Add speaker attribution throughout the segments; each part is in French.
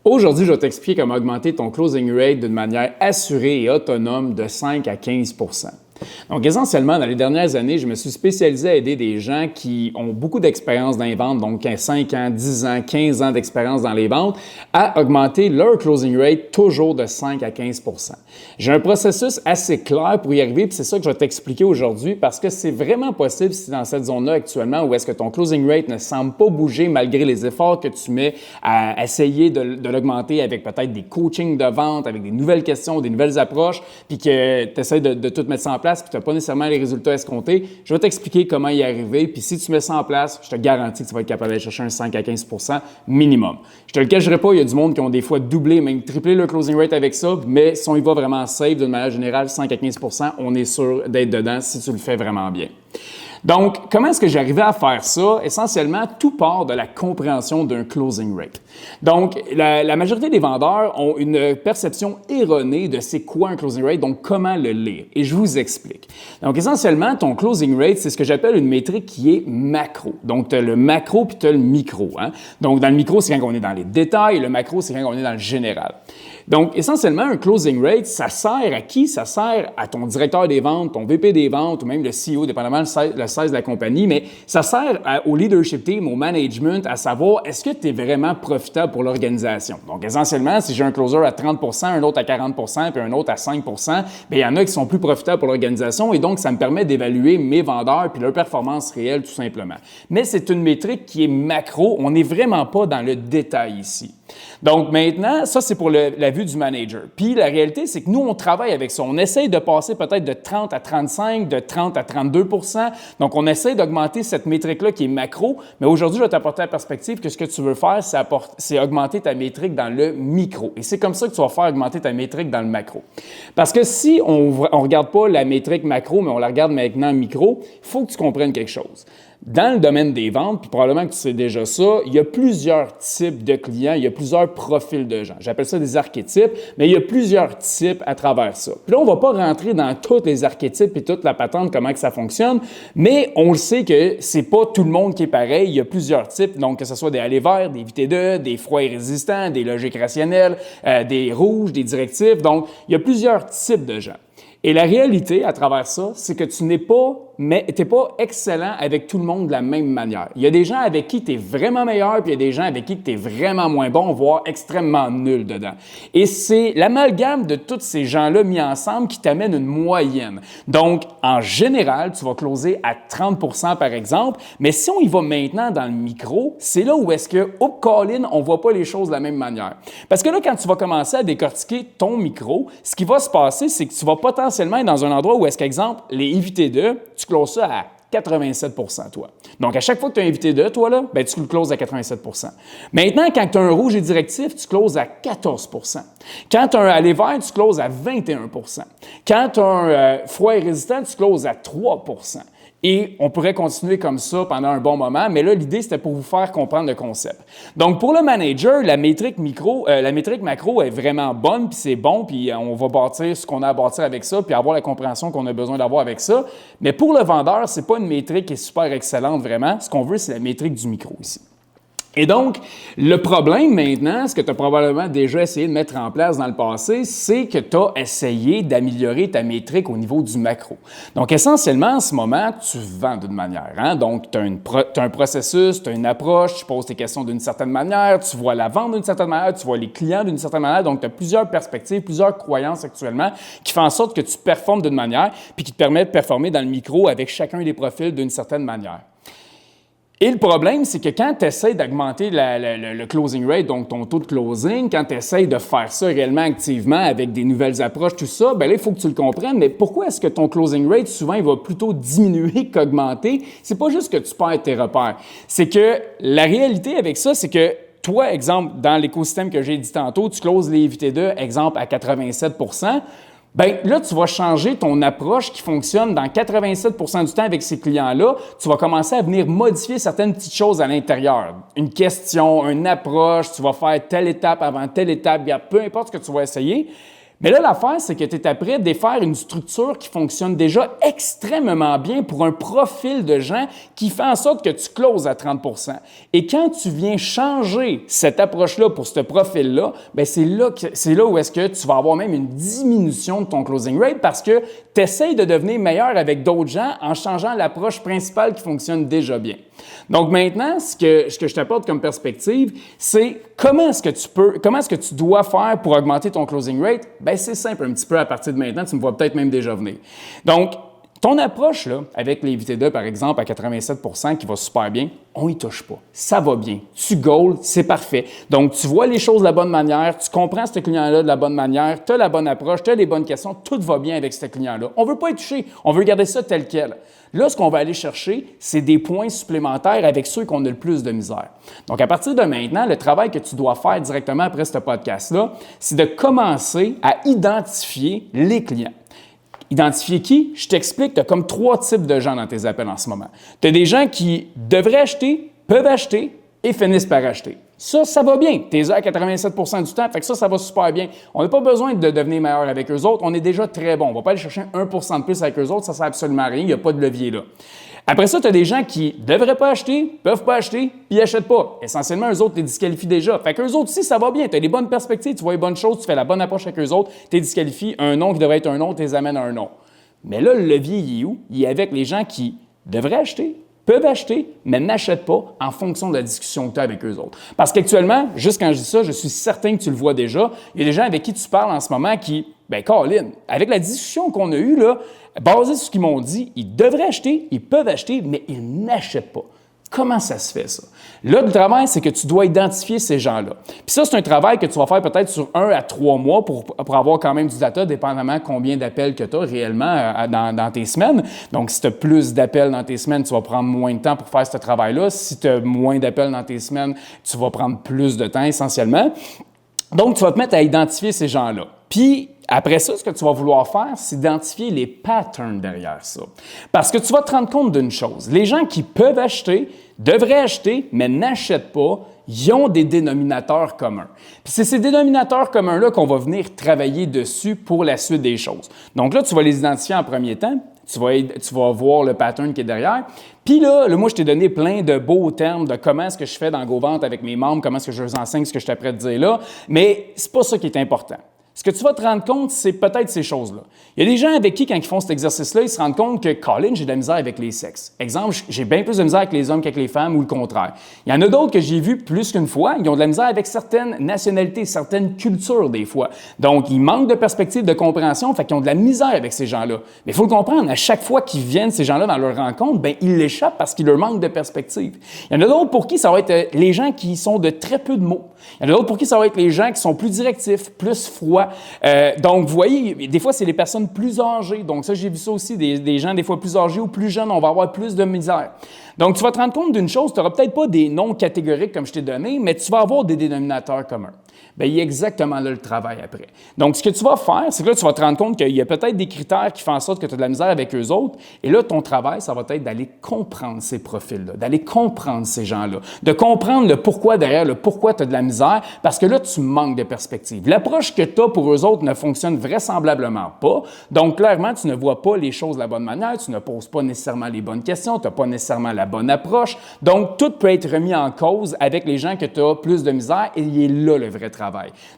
Speaker 1: Aujourd'hui, je vais t'expliquer comment augmenter ton closing rate d'une manière assurée et autonome de 5 à 15 %. Donc, essentiellement, dans les dernières années, je me suis spécialisé à aider des gens qui ont beaucoup d'expérience dans les ventes, donc 5 ans, 10 ans, 15 ans d'expérience dans les ventes, à augmenter leur closing rate toujours de 5 à 15 %. J'ai un processus assez clair pour y arriver, puis c'est ça que je vais t'expliquer aujourd'hui parce que c'est vraiment possible si tu es dans cette zone-là actuellement où est-ce que ton closing rate ne semble pas bouger malgré les efforts que tu mets à essayer de l'augmenter avec peut-être des coachings de vente, avec des nouvelles questions, des nouvelles approches, puis que tu essaies de tout mettre ça en place, puis tu n'as pas nécessairement les résultats escomptés. Je vais t'expliquer comment y arriver, puis si tu mets ça en place, je te garantis que tu vas être capable d'aller chercher un 5 à 15 % minimum. Je te le cacherai pas, il y a du monde qui ont des fois doublé, même triplé leur closing rate avec ça, mais si on y va vraiment safe, d'une manière générale, 5 à 15 %, on est sûr d'être dedans si tu le fais vraiment bien. Donc, comment est-ce que j'arrivais à faire ça? Essentiellement, tout part de la compréhension d'un closing rate. Donc, la majorité des vendeurs ont une perception erronée de c'est quoi un closing rate, donc comment le lire. Et je vous explique. Donc, essentiellement, ton closing rate, c'est ce que j'appelle une métrique qui est macro. Donc, tu as le macro puis tu as le micro. Donc, dans le micro, c'est quand on est dans les détails, et le macro, c'est quand on est dans le général. Donc, essentiellement, un closing rate, ça sert à qui? Ça sert à ton directeur des ventes, ton VP des ventes ou même le CEO, dépendamment le size de la compagnie, mais ça sert au leadership team, au management, à savoir est-ce que tu es vraiment profitable pour l'organisation. Donc, essentiellement, si j'ai un closer à 30 % un autre à 40 % puis un autre à 5 % bien, il y en a qui sont plus profitables pour l'organisation et donc, ça me permet d'évaluer mes vendeurs puis leur performance réelle, tout simplement. Mais c'est une métrique qui est macro. On n'est vraiment pas dans le détail ici. Donc maintenant, ça c'est pour la vue du manager. Puis la réalité, c'est que nous, on travaille avec ça. On essaye de passer peut-être de 30 à 35, de 30 à 32 %. Donc on essaie d'augmenter cette métrique-là qui est macro. Mais aujourd'hui, je vais t'apporter la perspective que ce que tu veux faire, c'est augmenter ta métrique dans le micro. Et c'est comme ça que tu vas faire augmenter ta métrique dans le macro. Parce que si on ne regarde pas la métrique macro, mais on la regarde maintenant micro, il faut que tu comprennes quelque chose. Dans le domaine des ventes, puis probablement que tu sais déjà ça, il y a plusieurs types de clients, il y a plusieurs profils de gens. J'appelle ça des archétypes, mais il y a plusieurs types à travers ça. Puis là, on ne va pas rentrer dans tous les archétypes et toute la patente, comment que ça fonctionne, mais on le sait que c'est pas tout le monde qui est pareil. Il y a plusieurs types, donc que ce soit des allées verts, des VT2, des froids et résistants, des logiques rationnelles, des rouges, des directifs. Donc, il y a plusieurs types de gens. Et la réalité à travers ça, c'est que tu n'es pas excellent avec tout le monde de la même manière. Il y a des gens avec qui tu es vraiment meilleur, puis il y a des gens avec qui tu es vraiment moins bon, voire extrêmement nul dedans. Et c'est l'amalgame de tous ces gens-là mis ensemble qui t'amène une moyenne. Donc, en général, tu vas closer à 30 % par exemple, mais si on y va maintenant dans le micro, c'est là où est-ce que, call-in, on ne voit pas les choses de la même manière. Parce que là, quand tu vas commencer à décortiquer ton micro, ce qui va se passer, c'est que tu vas potentiellement être dans un endroit où est-ce qu'exemple, les IVT2, tu closes ça à 87 % toi. Donc, à chaque fois que tu as un IVT2, toi, là, ben, tu le closes à 87 % Maintenant, quand tu as un rouge et directif, tu closes à 14 % Quand tu as un aller vert, tu closes à 21 % Quand tu as un froid et résistant, tu closes à 3 % Et on pourrait continuer comme ça pendant un bon moment, mais là, l'idée, c'était pour vous faire comprendre le concept. Donc, pour le manager, la métrique macro est vraiment bonne, puis c'est bon, puis on va bâtir ce qu'on a à bâtir avec ça, puis avoir la compréhension qu'on a besoin d'avoir avec ça. Mais pour le vendeur, c'est pas une métrique qui est super excellente, vraiment. Ce qu'on veut, c'est la métrique du micro ici. Et donc, le problème maintenant, ce que tu as probablement déjà essayé de mettre en place dans le passé, c'est que tu as essayé d'améliorer ta métrique au niveau du macro. Donc, essentiellement, en ce moment, tu vends d'une manière. Donc, tu as un processus, tu as une approche, tu poses tes questions d'une certaine manière, tu vois la vente d'une certaine manière, tu vois les clients d'une certaine manière. Donc, tu as plusieurs perspectives, plusieurs croyances actuellement qui font en sorte que tu performes d'une manière puis qui te permettent de performer dans le micro avec chacun des profils d'une certaine manière. Et le problème, c'est que quand tu essaies d'augmenter le closing rate, donc ton taux de closing, quand tu essaies de faire ça réellement activement avec des nouvelles approches, tout ça, bien là, il faut que tu le comprennes. Mais pourquoi est-ce que ton closing rate, souvent, il va plutôt diminuer qu'augmenter? C'est pas juste que tu perds tes repères. C'est que la réalité avec ça, c'est que toi, exemple, dans l'écosystème que j'ai dit tantôt, tu closes les IVT2, exemple, à 87 % bien là, tu vas changer ton approche qui fonctionne dans 87 % du temps avec ces clients-là. Tu vas commencer à venir modifier certaines petites choses à l'intérieur. Une question, une approche, tu vas faire telle étape avant telle étape, peu importe ce que tu vas essayer. Mais là, l'affaire, c'est que tu es après défaire une structure qui fonctionne déjà extrêmement bien pour un profil de gens qui fait en sorte que tu closes à 30 % Et quand tu viens changer cette approche-là pour ce profil-là, bien, c'est là où est-ce que tu vas avoir même une diminution de ton closing rate parce que tu essaies de devenir meilleur avec d'autres gens en changeant l'approche principale qui fonctionne déjà bien. Donc maintenant, ce que je t'apporte comme perspective, c'est comment est-ce que tu dois faire pour augmenter ton closing rate? Bien, c'est simple un petit peu à partir de maintenant, tu me vois peut-être même déjà venir. Donc, ton approche là, avec les VT2, par exemple, à 87 % qui va super bien, on y touche pas. Ça va bien. Tu goals, c'est parfait. Donc, tu vois les choses de la bonne manière, tu comprends ce client-là de la bonne manière, tu as la bonne approche, tu as les bonnes questions, tout va bien avec ce client-là. On ne veut pas y toucher, on veut garder ça tel quel. Là, ce qu'on va aller chercher, c'est des points supplémentaires avec ceux qui ont le plus de misère. Donc, à partir de maintenant, le travail que tu dois faire directement après ce podcast-là, c'est de commencer à identifier les clients. Identifier qui? Je t'explique, tu as comme 3 types de gens dans tes appels en ce moment. Tu as des gens qui devraient acheter, peuvent acheter et finissent par acheter. Ça va bien. Tu es à 87 % du temps, fait que ça va super bien. On n'a pas besoin de devenir meilleur avec eux autres. On est déjà très bon. On ne va pas aller chercher 1 % de plus avec eux autres, ça ne sert absolument à rien. Il n'y a pas de levier là. Après ça, tu as des gens qui ne devraient pas acheter, peuvent pas acheter, puis ils n'achètent pas. Essentiellement, eux autres, tu les disqualifies déjà. Fait qu'eux autres aussi, ça va bien. Tu as des bonnes perspectives, tu vois les bonnes choses, tu fais la bonne approche avec eux autres, tu les disqualifies. Un nom qui devrait être un nom, tu les amènes à un nom. Mais là, le levier, il est où? Il est avec les gens qui devraient acheter, peuvent acheter, mais n'achètent pas en fonction de la discussion que tu as avec eux autres. Parce qu'actuellement, juste quand je dis ça, je suis certain que tu le vois déjà, il y a des gens avec qui tu parles en ce moment qui, bien, Colin, avec la discussion qu'on a eue, là, basée sur ce qu'ils m'ont dit, ils devraient acheter, ils peuvent acheter, mais ils n'achètent pas. Comment ça se fait, ça? Là, le travail, c'est que tu dois identifier ces gens-là. Puis ça, c'est un travail que tu vas faire peut-être sur 1 à 3 mois pour avoir quand même du data, dépendamment combien d'appels que tu as réellement dans tes semaines. Donc, si tu as plus d'appels dans tes semaines, tu vas prendre moins de temps pour faire ce travail-là. Si tu as moins d'appels dans tes semaines, tu vas prendre plus de temps essentiellement. Donc, tu vas te mettre à identifier ces gens-là. Puis, après ça, ce que tu vas vouloir faire, c'est identifier les patterns derrière ça. Parce que tu vas te rendre compte d'une chose. Les gens qui peuvent acheter, devraient acheter, mais n'achètent pas, ils ont des dénominateurs communs. Puis c'est ces dénominateurs communs-là qu'on va venir travailler dessus pour la suite des choses. Donc là, tu vas les identifier en premier temps. Tu vas voir le pattern qui est derrière. Puis là, moi, je t'ai donné plein de beaux termes de comment est-ce que je fais dans GoVente avec mes membres, comment est-ce que je leur enseigne ce que je t'apprête de dire là, mais c'est pas ça qui est important. Ce que tu vas te rendre compte, c'est peut-être ces choses-là. Il y a des gens avec qui, quand ils font cet exercice-là, ils se rendent compte que, Colin, j'ai de la misère avec les sexes. Exemple, j'ai bien plus de misère avec les hommes qu'avec les femmes ou le contraire. Il y en a d'autres que j'ai vus plus qu'une fois, ils ont de la misère avec certaines nationalités, certaines cultures des fois. Donc, ils manquent de perspective, de compréhension, fait qu'ils ont de la misère avec ces gens-là. Mais il faut le comprendre, à chaque fois qu'ils viennent, ces gens-là, dans leur rencontre, bien, ils l'échappent parce qu'ils leur manquent de perspective. Il y en a d'autres pour qui ça va être les gens qui sont de très peu de mots. Il y en a d'autres pour qui ça va être les gens qui sont plus directifs, plus froids. Donc, vous voyez, des fois, c'est les personnes plus âgées. Donc, ça, j'ai vu ça aussi, des gens des fois plus âgés ou plus jeunes, on va avoir plus de misère. Donc, tu vas te rendre compte d'une chose, tu n'auras peut-être pas des noms catégoriques comme je t'ai donné, mais tu vas avoir des dénominateurs communs. Bien, il y a exactement là le travail après. Donc, ce que tu vas faire, c'est que là, tu vas te rendre compte qu'il y a peut-être des critères qui font en sorte que tu as de la misère avec eux autres. Et là, ton travail, ça va être d'aller comprendre ces profils-là, d'aller comprendre ces gens-là, de comprendre le pourquoi derrière, le pourquoi tu as de la misère, parce que là, tu manques de perspective. L'approche que tu as pour eux autres ne fonctionne vraisemblablement pas. Donc, clairement, tu ne vois pas les choses de la bonne manière, tu ne poses pas nécessairement les bonnes questions, tu n'as pas nécessairement la bonne approche. Donc, tout peut être remis en cause avec les gens que tu as plus de misère et il est là le vrai travail.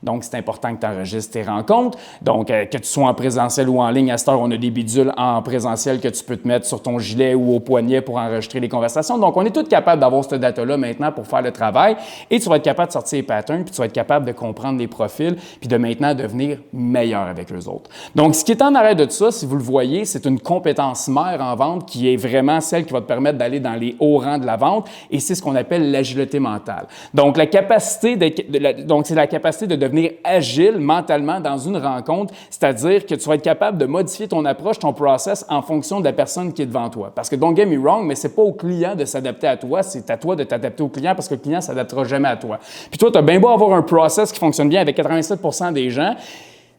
Speaker 1: Donc, c'est important que tu enregistres tes rencontres. Donc, que tu sois en présentiel ou en ligne, à cette heure, on a des bidules en présentiel que tu peux te mettre sur ton gilet ou au poignet pour enregistrer les conversations. Donc, on est tous capables d'avoir cette data-là maintenant pour faire le travail et tu vas être capable de sortir les patterns, puis tu vas être capable de comprendre les profils, puis de maintenant devenir meilleur avec eux autres. Donc, ce qui est en arrêt de ça, si vous le voyez, c'est une compétence mère en vente qui est vraiment celle qui va te permettre d'aller dans les hauts rangs de la vente et c'est ce qu'on appelle l'agilité mentale. Donc, c'est la capacité de devenir agile mentalement dans une rencontre, c'est-à-dire que tu vas être capable de modifier ton approche, ton process en fonction de la personne qui est devant toi. Parce que, don't get me wrong, mais c'est pas au client de s'adapter à toi, c'est à toi de t'adapter au client parce que le client ne s'adaptera jamais à toi. Puis toi, tu as bien beau avoir un process qui fonctionne bien avec 87 % des gens,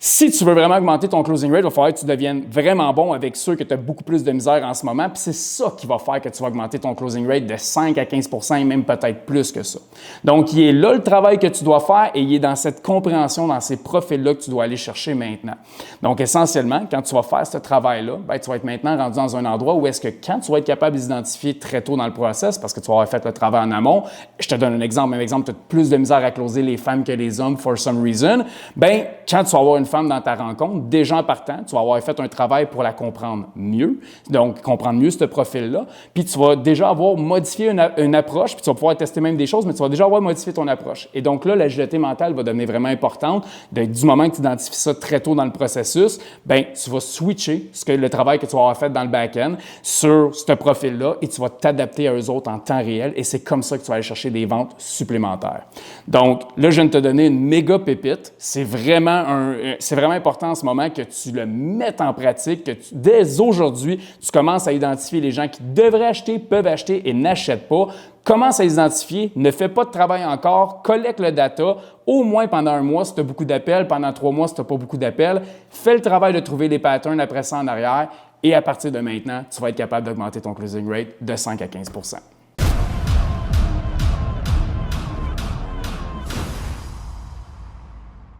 Speaker 1: Si tu veux vraiment augmenter ton closing rate, il va falloir que tu deviennes vraiment bon avec ceux que tu as beaucoup plus de misère en ce moment. Puis c'est ça qui va faire que tu vas augmenter ton closing rate de 5 à 15 et même peut-être plus que ça. Donc, il est là le travail que tu dois faire et il est dans cette compréhension, dans ces profils-là que tu dois aller chercher maintenant. Donc, essentiellement, quand tu vas faire ce travail-là, bien, tu vas être maintenant rendu dans un endroit où est-ce que quand tu vas être capable d'identifier très tôt dans le process, parce que tu vas avoir fait le travail en amont, je te donne un exemple, même exemple, tu as plus de misère à closer les femmes que les hommes for some reason, bien, quand tu vas avoir une femme dans ta rencontre, déjà en partant, tu vas avoir fait un travail pour la comprendre mieux, donc comprendre mieux ce profil-là, puis tu vas déjà avoir modifié une approche, puis tu vas pouvoir tester même des choses, mais tu vas déjà avoir modifié ton approche. Et donc là, l'agilité mentale va devenir vraiment importante. Du moment que tu identifies ça très tôt dans le processus, bien, tu vas switcher le travail que tu vas avoir fait dans le back-end sur ce profil-là et tu vas t'adapter à eux autres en temps réel et c'est comme ça que tu vas aller chercher des ventes supplémentaires. Donc là, je viens de te donner une méga pépite. C'est vraiment important en ce moment que tu le mettes en pratique, que dès aujourd'hui, tu commences à identifier les gens qui devraient acheter, peuvent acheter et n'achètent pas. Commence à les identifier, ne fais pas de travail encore, collecte le data, au moins pendant un mois si tu as beaucoup d'appels, pendant 3 mois si tu n'as pas beaucoup d'appels. Fais le travail de trouver les patterns après ça en arrière et à partir de maintenant, tu vas être capable d'augmenter ton closing rate de 5 à 15 %.